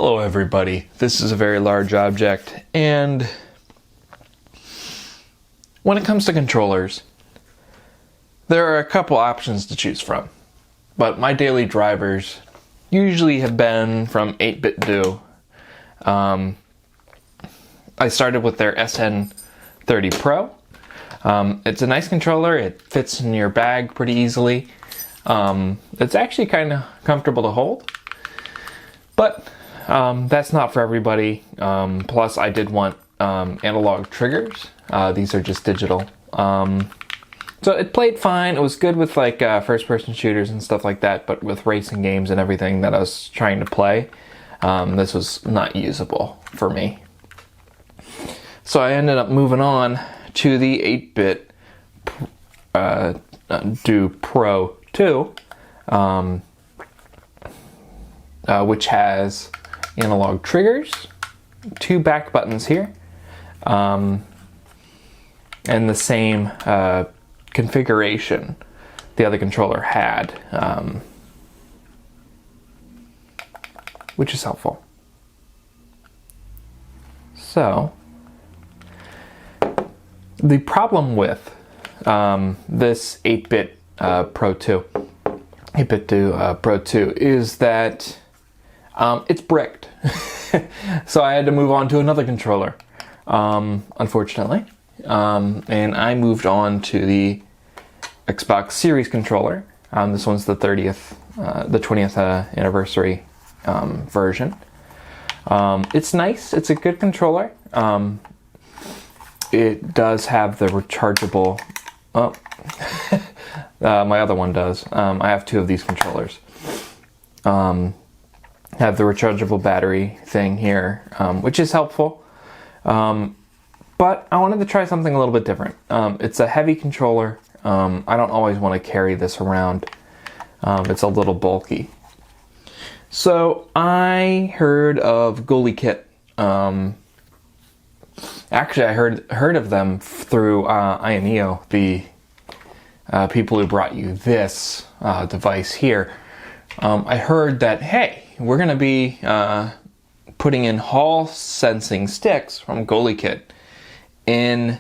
Hello everybody, this is a very large object, and when it comes to controllers, there are a couple options to choose from, but my daily drivers usually have been from 8-Bit Do. I started with their SN30 Pro. It's a nice controller, it fits in your bag pretty easily. It's actually kind of comfortable to hold, but that's not for everybody. Plus I did want analog triggers. These are just digital. So it played fine. It was good with like first-person shooters and stuff like that, but with racing games and everything that I was trying to play, this was not usable for me. So I ended up moving on to the 8-Bit Do Pro 2, which has analog triggers, 2 back buttons here, and the same configuration the other controller had, which is helpful. So, the problem with this 8-Bit Pro 2, 8-Bit Do Pro 2, is that it's bricked. So I had to move on to another controller, unfortunately. And I moved on to the Xbox Series controller. This one's the 20th anniversary version. It's nice. It's a good controller. It does have the rechargeable. Oh, my other one does. I have 2 of these controllers. Have the rechargeable battery thing here, which is helpful. But I wanted to try something a little bit different. It's a heavy controller. I don't always want to carry this around. It's a little bulky. So I heard of Goalie Kit. Actually, I heard of them through INEO, the people who brought you this device here. I heard that, hey, we're going to be putting in Hall sensing sticks from Goalie Kit in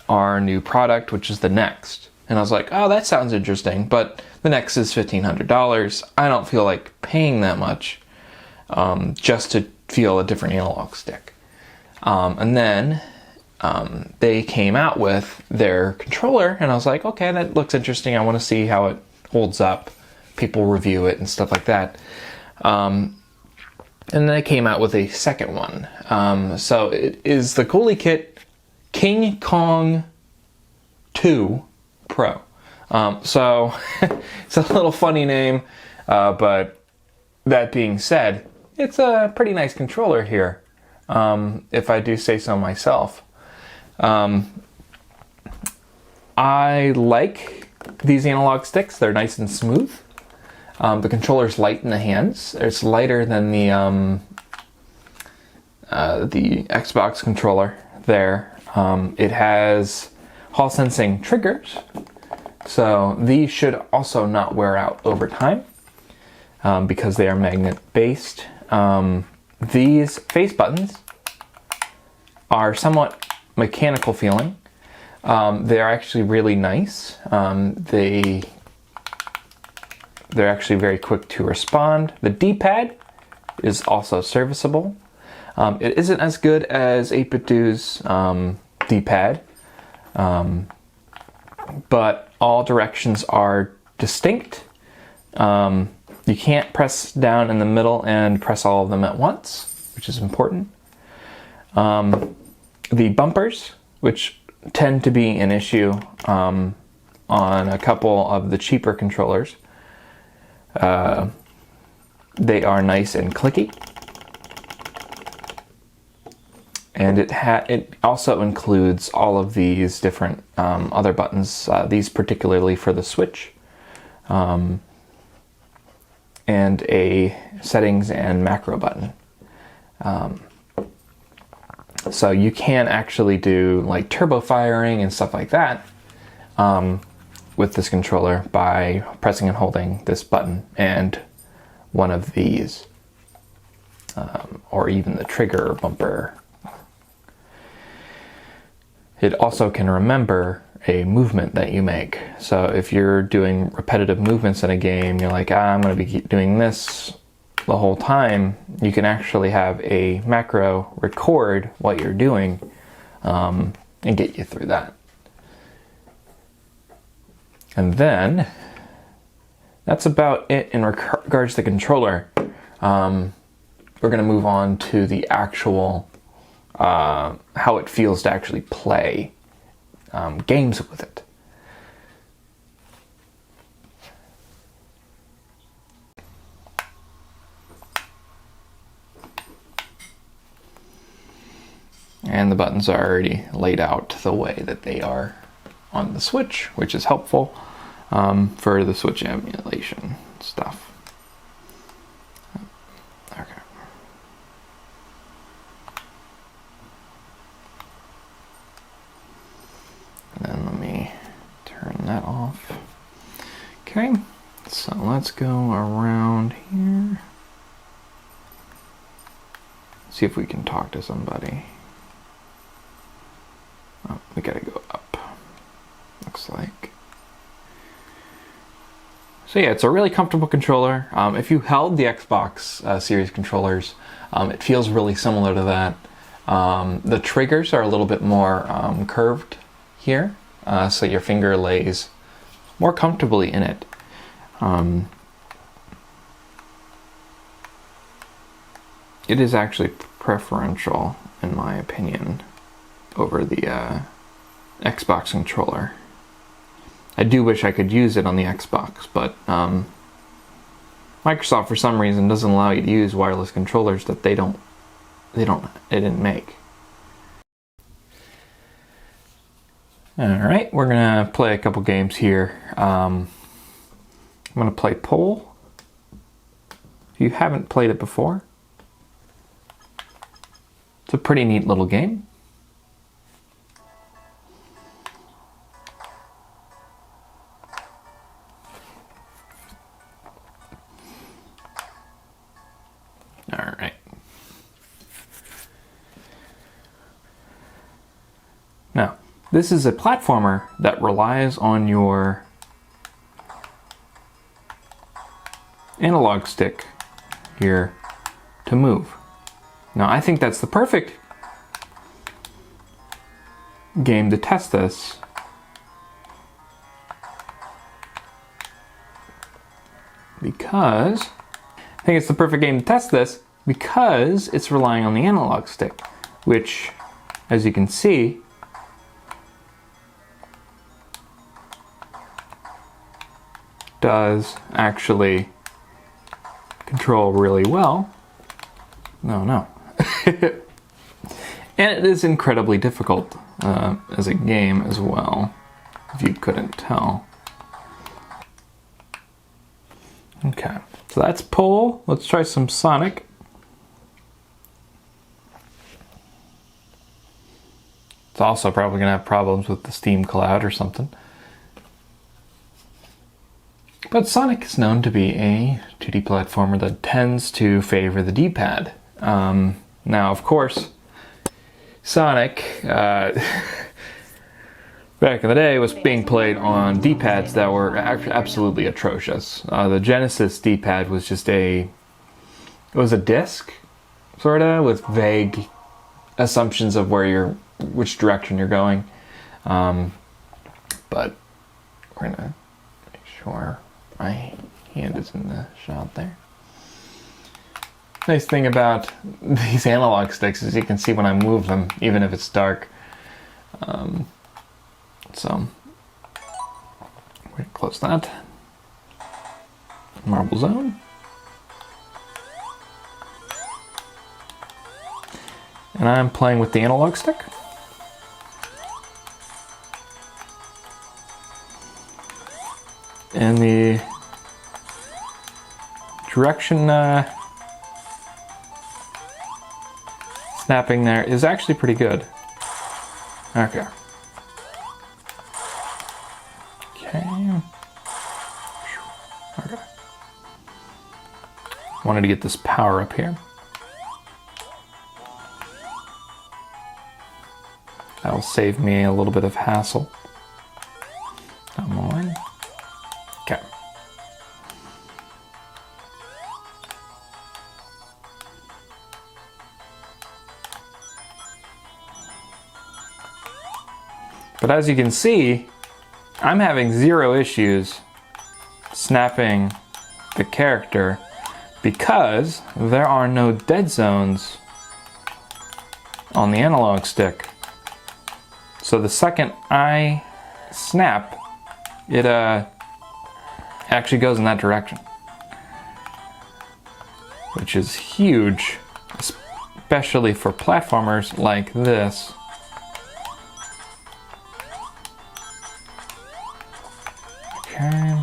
our new product, which is the Next. And I was like, oh, that sounds interesting, but the Next is $1,500. I don't feel like paying that much just to feel a different analog stick. And then they came out with their controller, and I was like, okay, that looks interesting. I want to see how it holds up. People review it and stuff like that. And then they came out with a second one. So it is the Goalie Kit King Kong 2 Pro. So it's a little funny name, but that being said, it's a pretty nice controller here, if I do say so myself. I like these analog sticks. They're nice and smooth. The controller's light in the hands. It's lighter than the Xbox controller there. It has Hall sensing triggers, so these should also not wear out over time because they are magnet based. These face buttons are somewhat mechanical feeling. They are actually really nice. They're actually very quick to respond. The D-pad is also serviceable. It isn't as good as 8-Bit Do's D-pad, but all directions are distinct. You can't press down in the middle and press all of them at once, which is important. The bumpers, which tend to be an issue on a couple of the cheaper controllers, they are nice and clicky. And it also includes all of these different other buttons, these particularly for the Switch, and a settings and macro button. So you can actually do like turbo firing and stuff like that with this controller by pressing and holding this button and one of these. or even the trigger or bumper. It also can remember a movement that you make. So if you're doing repetitive movements in a game, you're like, I'm going to be doing this the whole time, you can actually have a macro record what you're doing and get you through that. And then that's about it in regards to the controller. We're going to move on to the actual how it feels to actually play games with it. And the buttons are already laid out the way that they are on the Switch, which is helpful for the Switch emulation stuff. Okay. And then let me turn that off. Okay, so let's go around here. See if we can talk to somebody. Oh, we gotta go up, looks like. So yeah, it's a really comfortable controller. If you held the Xbox Series controllers, it feels really similar to that. The triggers are a little bit more curved here, so your finger lays more comfortably in it. It is actually preferential, in my opinion, over the Xbox controller. I do wish I could use it on the Xbox, but Microsoft for some reason doesn't allow you to use wireless controllers that they didn't make. Alright, we're gonna play a couple games here. I'm gonna play Pole. If you haven't played it before, it's a pretty neat little game. Alright. Now, this is a platformer that relies on your analog stick here to move. Now, I think that's the perfect game to test this. Because it's relying on the analog stick, which, as you can see, does actually control really well. No. And it is incredibly difficult as a game as well, if you couldn't tell. Okay, so that's Pole. Let's try some Sonic. It's also probably going to have problems with the Steam Cloud or something. But Sonic is known to be a 2D platformer that tends to favor the D-pad. Now, of course, Sonic, back in the day, was being played on D-pads that were absolutely atrocious. The Genesis D-pad was just it was a disc, sorta, with vague assumptions of which direction you're going. But we're gonna make sure my hand is in the shot there. Nice thing about these analog sticks is you can see when I move them, even if it's dark. So, we're gonna close that. Marble Zone. And I'm playing with the analog stick. And the direction snapping there is actually pretty good. Okay. Okay. Wanted to get this power up here. That'll save me a little bit of hassle. Come on. Okay. But as you can see, I'm having zero issues snapping the character because there are no dead zones on the analog stick. So the second I snap, it actually goes in that direction, which is huge, especially for platformers like this. Okay.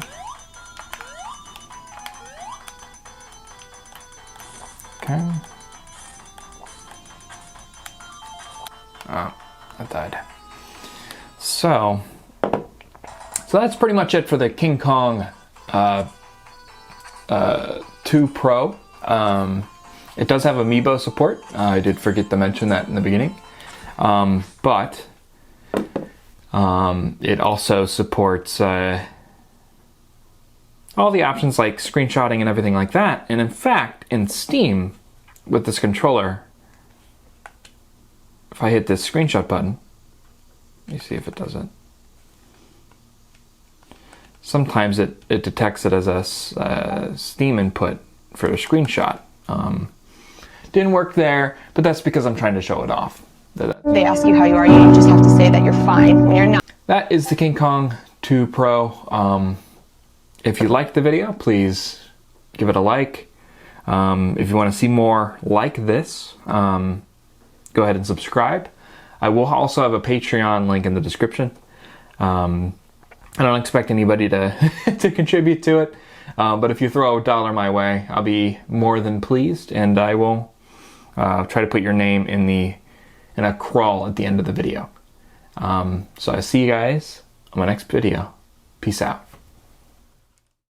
Okay. Oh, I died. So that's pretty much it for the King Kong 2 Pro. It does have Amiibo support. I did forget to mention that in the beginning. But it also supports all the options like screenshotting and everything like that. And in fact, in Steam, with this controller, if I hit this screenshot button, let me see if it does it. Sometimes it detects it as a Steam input for a screenshot. Didn't work there, but that's because I'm trying to show it off. They ask you how you are, you just have to say that you're fine when you're not. That is the King Kong 2 Pro. If you liked the video, please give it a like. If you want to see more like this, go ahead and subscribe. I will also have a Patreon link in the description. I don't expect anybody to, to contribute to it, but if you throw $1 my way, I'll be more than pleased, and I will try to put your name in a crawl at the end of the video. So I see you guys on my next video. Peace out.